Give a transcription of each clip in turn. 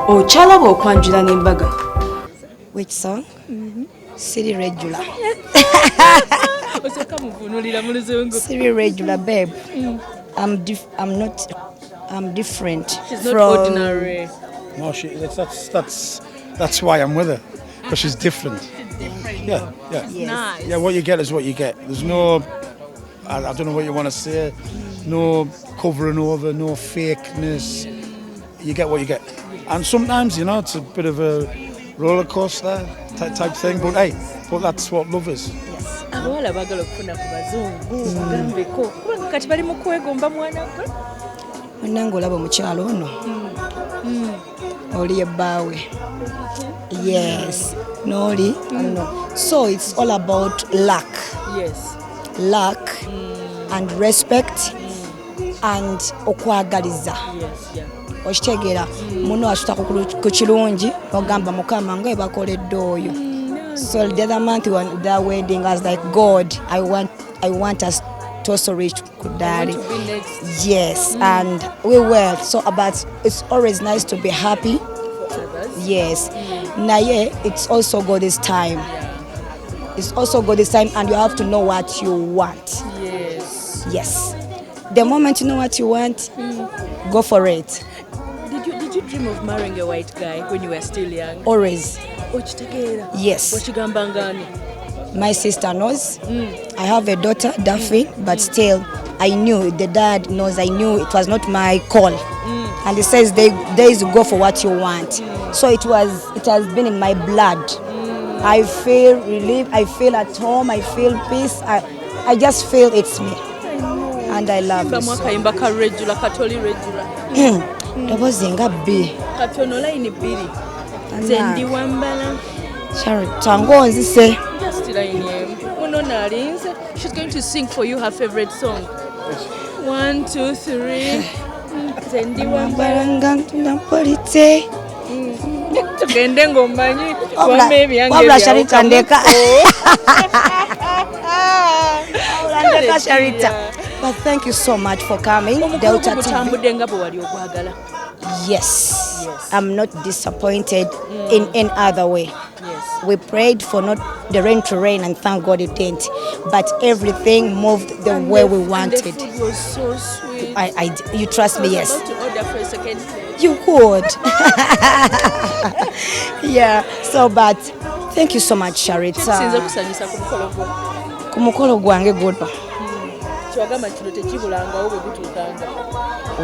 Ochalaba okwanjula n'embaga. Which song? City regular. City regular, babe. I'm different. She's not ordinary. No, that's why I'm with her, because she's different. Yeah. Yes. Nice. Yeah, what you get is what you get. There's no, I don't know what you want to say, no covering over, no fakeness. You get what you get. And sometimes, you know, it's a bit of a roller coaster type thing, but hey, that's what love is. Yes. Abawala bagala okufuna ku bazungu bagambeko kubanga kati bali mu kwegomba mwana gwe. Munango olaba mukyalo ono. Oli ebbaawe. Yes. Noli. So it's all about luck. Yes. Luck and respect and okwagaliza. Yes, yeah. Okitegeera muno asuta ku kirungi ogamba mukama nga bakoledde oyo. So the other month when that wedding, I was like, God, I want us to also reach Kudari. Yes, and we will. So, but it's always nice to be happy. Yes. Now, yeah, it's also God's time. It's also God's time, and you have to know what you want. Yes. Yes. The moment you know what you want, go for it. Did you dream of marrying a white guy when you were still young? Always. Yes. My sister knows. I have a daughter, Daphne, but still, I knew, the dad knows, I knew it was not my call. And he says, there is to go for what you want. So it has been in my blood. I feel relief, I feel at home, I feel peace. I just feel it's me. And I love it. Zendi wambala. Just she's going to sing for you her favorite song. 1, 2, 3. Zendi wambala. Tugende ngomanyi wamemi yange. Sharita ndeka. Sharita. But thank you so much for coming. Delta TV. Yes. I'm not disappointed in any other way. Yes. We prayed for not the rain to rain, and thank God it didn't. But everything moved the way we wanted. And the food was so sweet. You trust me, yes. I was about to order for a second plate. You could. Yeah. So, but thank you so much, Sharita. Kumukolo gwange good.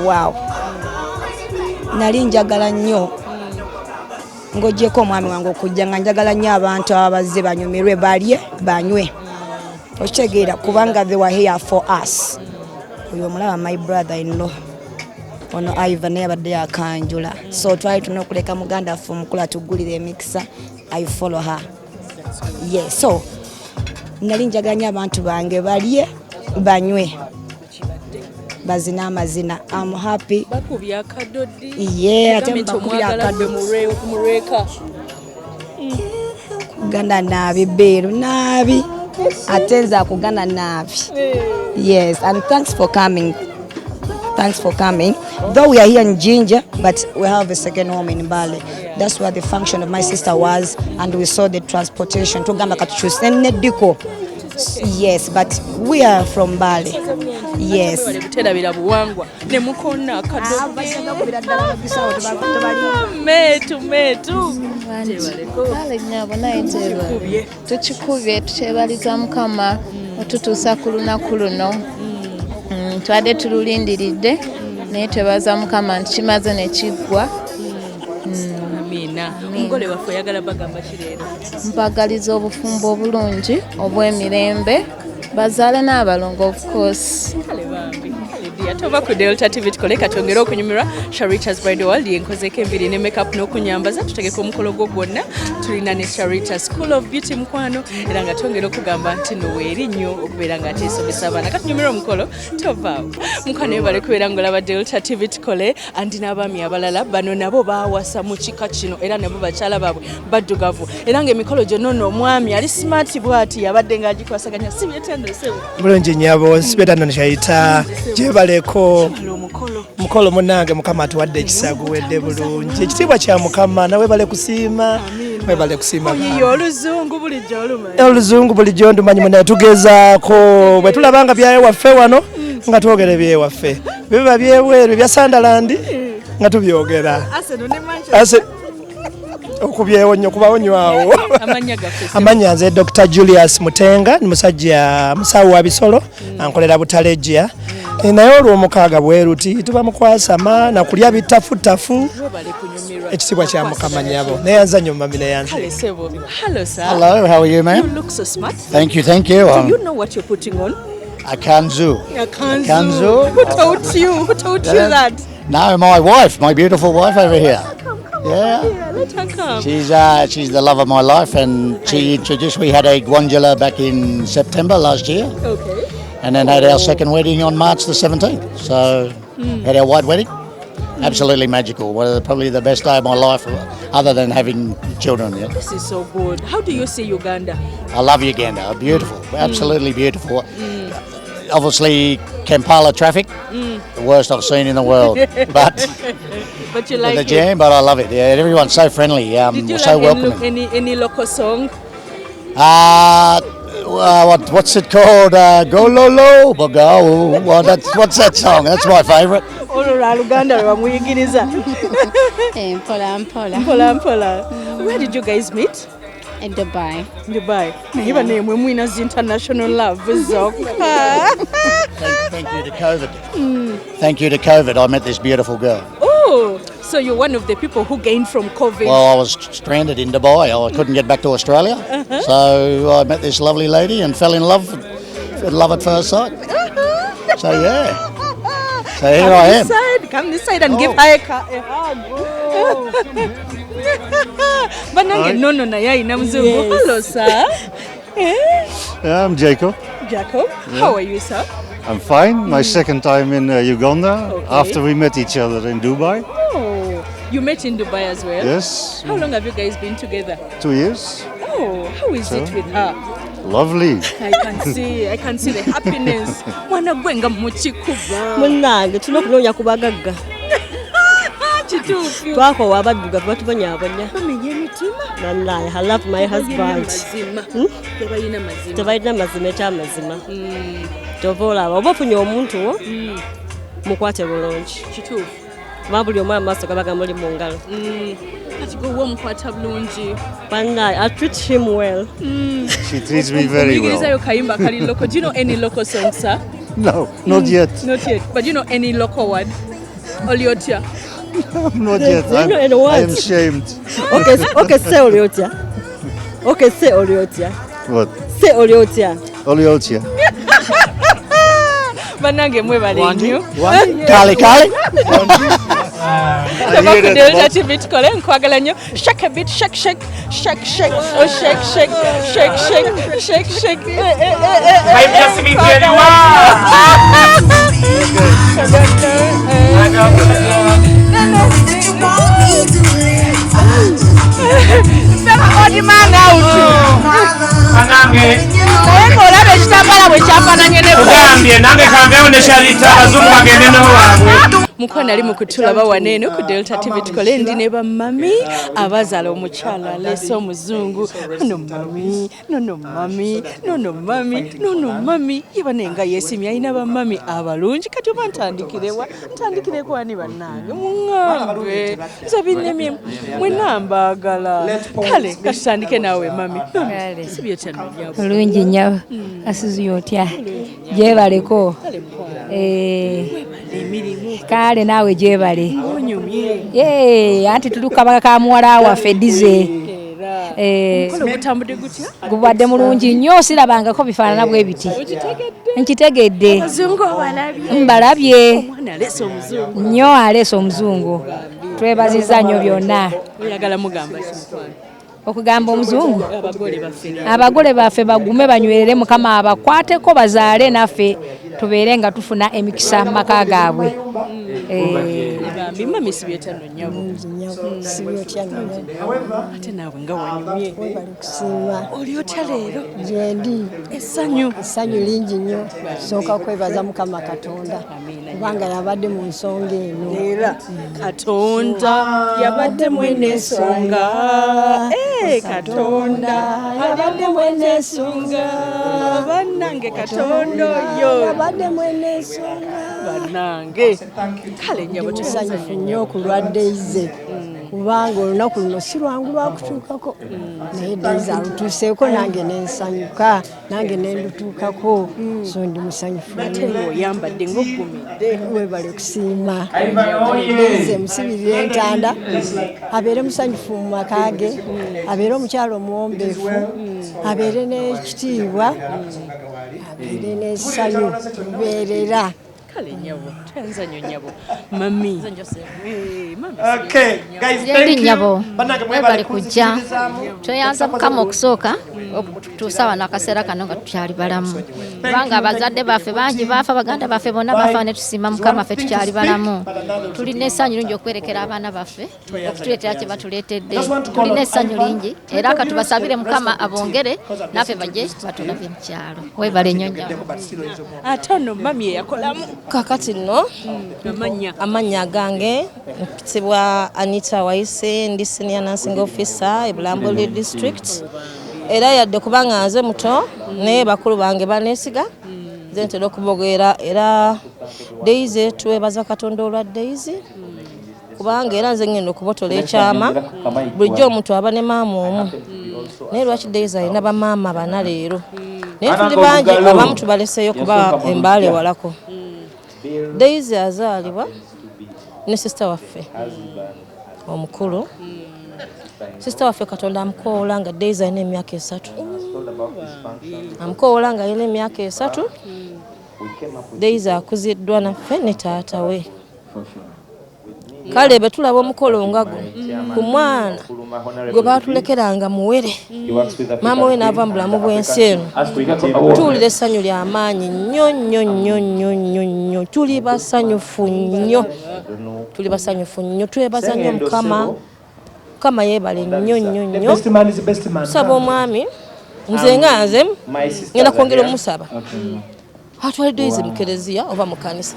Wow. Nali njagala nnyo ng'ogyeko omwami wange okujja nga njagala nnyo abantu abazze banyumirwe balye banywe okitegeera kubanga they were here for us. Oyo omulaba my brother-in-law ono Ivan yabadde yakanjula, so twali tulina okuleka muganda waffe omukulu atugulira emikisa. I follow her. Yes, so nali njagala nnyo abantu bange balye banywe bazina amazina. I'm happy. Yeah, kugana nabi beru nabi atenza kugana nabi. Yes, and thanks for coming. Though we are here in Jinja, but we have a second home in Bali. That's where the function of my sister was, and we saw the transportation to Gamba Katuchus and Nediko. Yes, but we are from Bali. Yes. Tukikubye tukyebaliza Mukama otutuusa ku lunaku luno. Twadde tululindiridde naye twebaza Mukama nti kimaze ne kiggwa. Mugole waffe oyagala bagamba ki leero? Mpagaliza obufumbo obulungi obw'emirembe bazaale n'abalongo of course. Tova ku Delta TV tukole katongera okunyumirwa Sharita's Bride World yenkozeko embiri ne makeup n'okunyambaza tutegeka omukolo gwo gwonna tulina ne Sharita School of Beauty mukwano era nga tongera okugamba nti noweeri nnyo okubeera nga ateesomesa abaana katunyumirwa omukolo tovaawo mukwano ebale kubeera ng'olaba Delta TV tukole andi n'abaami abalala bano nabo baawasa mu kika kino era nabo bakyala baabwe baddugavu era ng'emikolo gyonna ono omwami ali smart bw'ati yabadde ng'agikwasaganya si byetendesebwa bulungi nnyabo nsibetano Sharita gyebale tumaleko mukolo munange mukama atuwadde ekisa guwedde bulungi ekitiibwa kya mukama nawe bale kusiima webale kusiima oluzungu bulijjo ndumanyi munaye tugezaako bwe tulabanga byewaffe wano nga twogere byewaffe biba byebweru bya Sandalandi nga tubyogera okubawonywawo amanya nze Dr. Julius Mutenga ni musajja musawo wa bisolo ankolera Butalegia naye olwo omukaaga bweruti tuba mukwasama nakulya bitafutafu ekisibwa kya mukama nyabo neyanza nnyo mami neyanza. Hello sir. Hello, how are you, ma'am? You look so smart. Thank you. Do you know what you're putting on? A kanzu. A kanzu. Kanzu. Who taught you? Who taught you that? No, my wife, my beautiful wife over here. Yeah. Yeah, let her come. She's the love of my life, and she introduced. We had a OKWANJULA back in September last year. Okay. And then had our second wedding on March the 17th. So had our white wedding. Absolutely magical. Probably the best day of my life, other than having children. Yeah. This is so good. How do you see Uganda? I love Uganda. Beautiful. Absolutely beautiful. Obviously, Kampala traffic, the worst I've seen in the world. But you like the it? jam, but I love it. Yeah, everyone's so friendly. Did you so like welcoming. any local song? What's it called? Go Lolo, Bogo. Well, what's that song? That's my favourite. Where did you guys meet? In Dubai. Dubai. Even name Winners International Love. Thank you to COVID. Thank you to COVID. I met this beautiful girl. Oh, so you're one of the people who gained from COVID. Well, I was stranded in Dubai. I couldn't get back to Australia. So I met this lovely lady and fell in love. Love at first sight. So yeah. So here I am. Come this side and give her a hug. Hello, sir. I'm Jacob. Jacob, how are you, sir? I'm fine. My second time in Uganda after we met each other in Dubai. Oh, you met in Dubai as well? Yes. How long have you guys been together? 2 years. Oh, how is it with her? Lovely. I can see the happiness. Mwana gwenga muchikuba. Munnange tulina okunoonya ku bagagga Kituufu. twakowa abaddugavu batubonyaabonya Bamenye emitima. nannaye I love my husband Tebalina mazima. tebalina mazima ekyamazima tova olaba oba ofunye omuntu wo mukwate bulungi Kituufu. kuba buli omu amaaso gabaga muli mu ngalo Kati gwe omukwata bulungi. bannaye I treat him well. She treats me very well. Muyigirizayo kayimba kali local. Do you know any local song, sir? No, not yet. Not yet. But do you know any local one? Oliotia. Not yet. Do you know any words? I am ashamed. Okay, say Oliotia. Okay, say Oliotia. What? Say Oliotia. Oliotia. Banange mwebale nnyo. Kali. Taba ku Delta TV tukole nkwagala nnyo. Shake a bit, shake. Oh, shake. I'm just meeting Mukwano ali mu kutulaba waneeno ku Delta TV tukole ndi ne bamami abazaala omukyala aleese omuzungu nono mami ibanenga yesimye alina bamami abalungi kati oba ntandikire kwani bannange muŋŋambe nze binnemye mwenna mbaagala kale katutandike naawe mami bulungi nnyo asuzu otya gyebaleko kale naawe gyebale anti tulukabaka ka muwala waffe dize gubadde mulungi nnyo sirabangako bifaanana bwe biti nkitegedde mbalabye nnyo aleese omuzungu twebazizza nnyo byonna okugamba omuzungu abagole baffe bagume banywerere mukama abakwateko bazaale naffe tubeere nga tufuna emikisa mu maka gaabwe mami sibyetano nnyabo ate naawe nga wanyumye oli otya leero gyendi essanyu lingi nnyo sooka kwebaza mukama katonda kubanga yabadde mu nsonga eno era Katonda yabadde mwene ensonga Katonda yabadde mwene ensonga bannange Katonda oyo yabadde mwene ensonga bannange kale nyabo tusanyufu nnyo ku lwadde ze kubanga olunaku luno si lwangu lwakutuukako naye Daisy alutuuseeko nange nensanyuka nange nendutuukako so ndi musanyufu oyambadde ng'oggumidde webale kusiima Daisy musibirira entanda abeere musanyufu mu maka ge abeere omukyalo omuwombeefu abeere n'ekitiibwa abeere n'essanyu lubeerera kale nyabo tenzanyo nyabo mami Ndi nyabo mwebale kujja tweyanza Mukama okusooka okutuusa wano akaseera kano nga tukyali balamu kubanga abazadde baffe bangi baafa baganda baffe bonna baafa ne tusiima Mukama ffe tukyali balamu tulina essanyu lingi okwerekera abaana baffe okutuleetera kye batuleetedde tulina essanyu lingi era katubasabire Mukama abongere naffe bajje batulabye mu kyalo webale nnyo nyabo ate ono mami eyakolamu kakati nno amanya gange mpitibwa Anita Waise ndi senior nursing officer e Bulambuli district era yadde kubanga nze muto naye bakulu bange baneesiga nze ntera okubogeera era Daisy twebaza Katonda olwa Daisy kubanga era nze ngenda okubotola ekyama bulijjo omuntu aba ne maama omu naye lwaki Daisy alina bamaama bana leero naye tuli bangi abamu tubaleseeyo kuba embaale walako Daisy azaalibwa ne sister waffe omukulu sister waffe Katonda amukoola nga Daisy alina emyaka 3 amukoola nga alina emyaka 3 Daisy akuziddwa naffe ne taata we kale be tulaba omukolo nga ku mwana gwe baatulekeranga muwere maama we n'ava mu bulamu bw'ensi eno tuwulira essanyu ly'amaanyi nnyo nnyo nnyo nnyo nnyo nnyo tuli basanyufu nnyo twebaza nnyo Mukama yeebale nnyo nnyo nnyo tusaba omwami nze nga nze ngenda kwongera omusaba atwali Daisy mu kereziya oba mu kanisa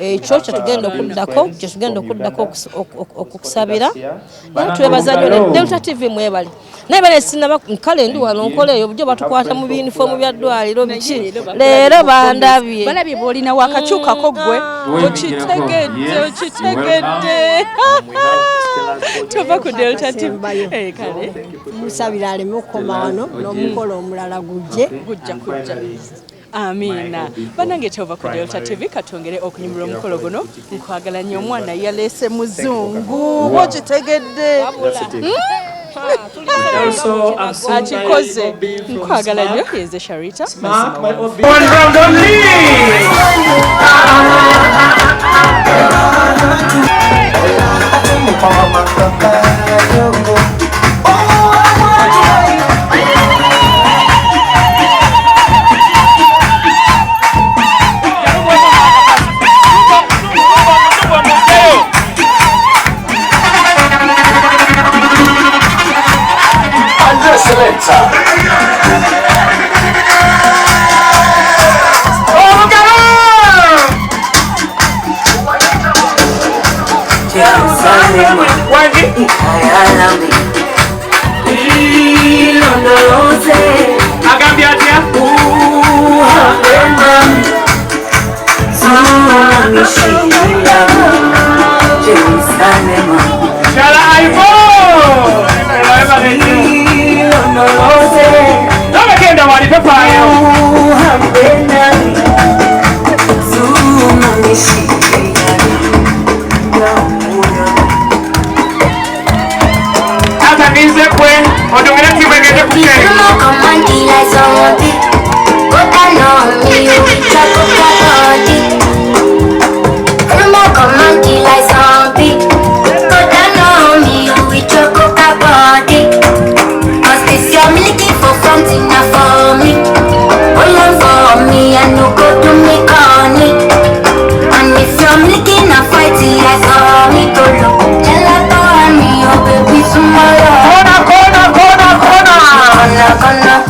ekyo kyetugenda okuddako okukusabira era twebaza nnyo Delta TV mwebale naye bale sinaba kale ndi wano nkola eyo bujjo batukwata mu yunifoomu bya ddwaliro biki leero bandabye balabye bw'olina wakakyukako gwe okitegedde tova ku Delta TV kale musabira aleme okukoma wano n'omukolo omulala gujja Amina banange tova ku Delta TV katongere okunyumira omukolo guno nkwagala nnyo omwana yaleese muzungu bokitegedde akikoze nkwagala nnyo yenze Sharita Gonna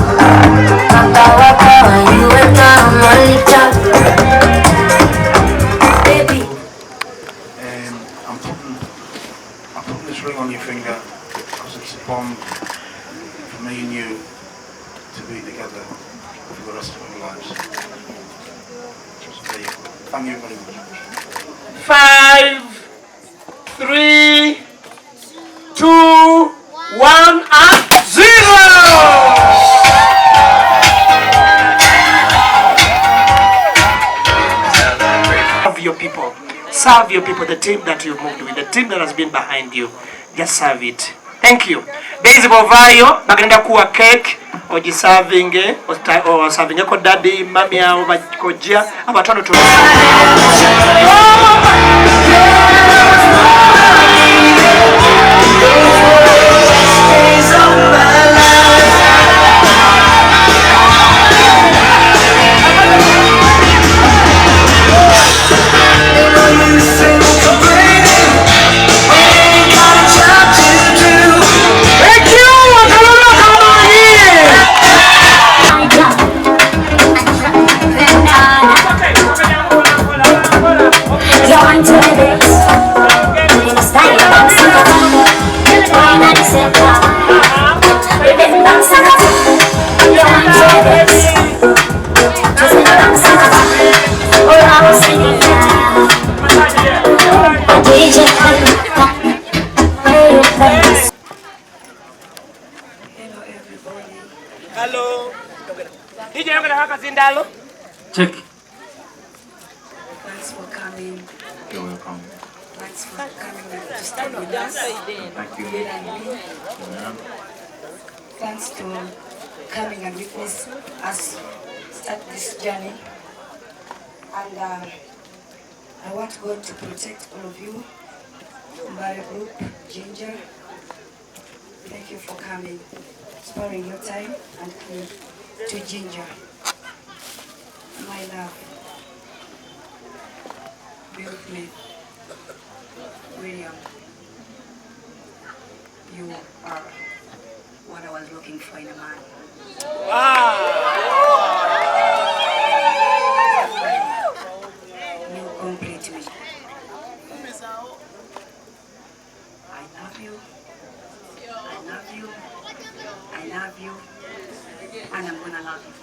this ring on your finger because it's a bond for me and you to be together for the rest of our lives. So there you go. Thank you very much. 5, 3, 2, 1, and 0! Serve your people, the team that you've moved with, the team that has been behind you. Just serve it. Thank you. Daisy Bovayo, bagenda kuwa cake, oji serving, or serving ko daddy, mami au bakojia, abatono tu. Hello. DJ, you're gonna have a zindalo? Check. Thanks for coming. You're welcome. Thanks for coming to stand with us. Thank you. Yeah. Thanks to coming and witness us start this journey. And I want God to protect all of you. Bali group, Ginger. Thank you for coming, sparing your time and coming to Ginger. My love. Be with me. William, you are what I was looking for in a man. You complete me. I love you. I love you. I love you. And I'm gonna love you.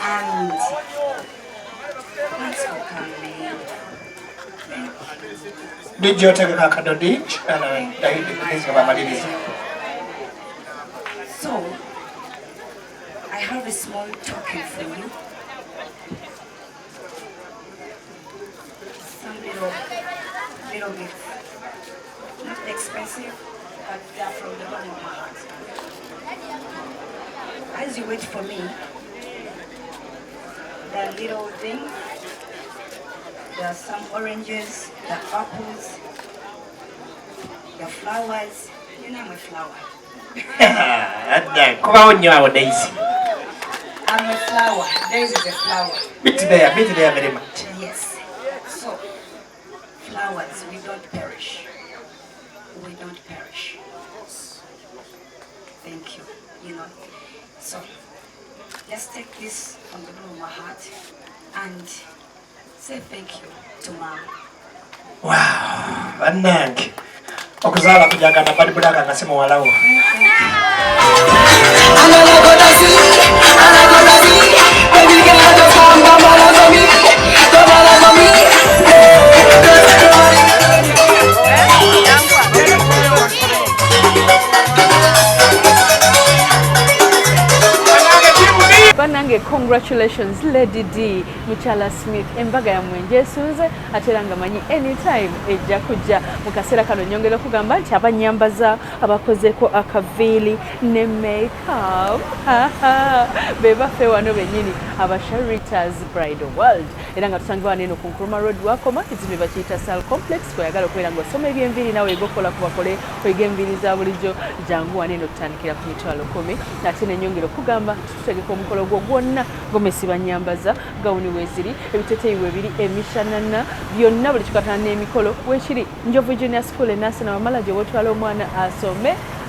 And thanks for coming. Did you take a card ditch and So, I have a small token for you. Some little gifts. Not expensive, but they're from the bottom of my heart. As you wait for me, there are little things. There are some oranges, there are apples, there are flowers. You name a flower. Daisy. I'm a flower. Daisy is a flower. Bit there very much. Yes. So, flowers, we don't perish. We don't perish. Thank you. You know. So, let's take this from the bottom of my heart and say thank you to Mom. Wow, bannange. Okuzala kujagana bali bulaga nga simuwalawo. Banange, congratulations Lady D, Muchala Smith, embaga ya mwenje suze, ateranga manyi anytime ejja kujja mukasera kano nyongera kugamba nti abanyambaza abakozeko akavili ne makeup beba fe wano benyini aba Sharita's Bridal World era nga tusangibwa neno ku Nkrumah Road wakoma kizimbe bakiyita Sal Complex kweyagala okwera ngo osoma eby'enviri nawe egokola kubakole kwega enviri za bulijjo jangu waneno tutandikira ku mitwalo 10 ate nenyongera okugamba tutegeka omukolo gwonna gomesi banyambaza gawuni weziri ebiteteyi webiri emishanana byonna buli kikatana n'emikolo wekiri Njovu Junior School enasana wamala gye wotwala omwana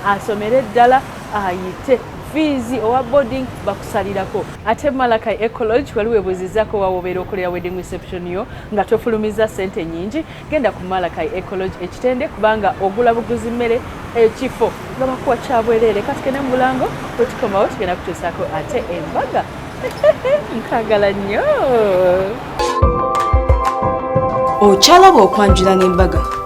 asomere ddala ayite fees owa boarding bakusalirako. Ate Malakai Ecolodge wali webuzizaako wawobeera okolera wedding reception yo nga tofulumiza ssente nyingi, genda ku Malakai Ecolodge ekitende kubanga ogula buguzi mmere ekifo nga bakuwa kyabwereere. Kati kene mu Bulango wetukomawo tugenda kutuusaako ate embaga. Nkagala nnyo. Okyalaba okwanjula n'embaga.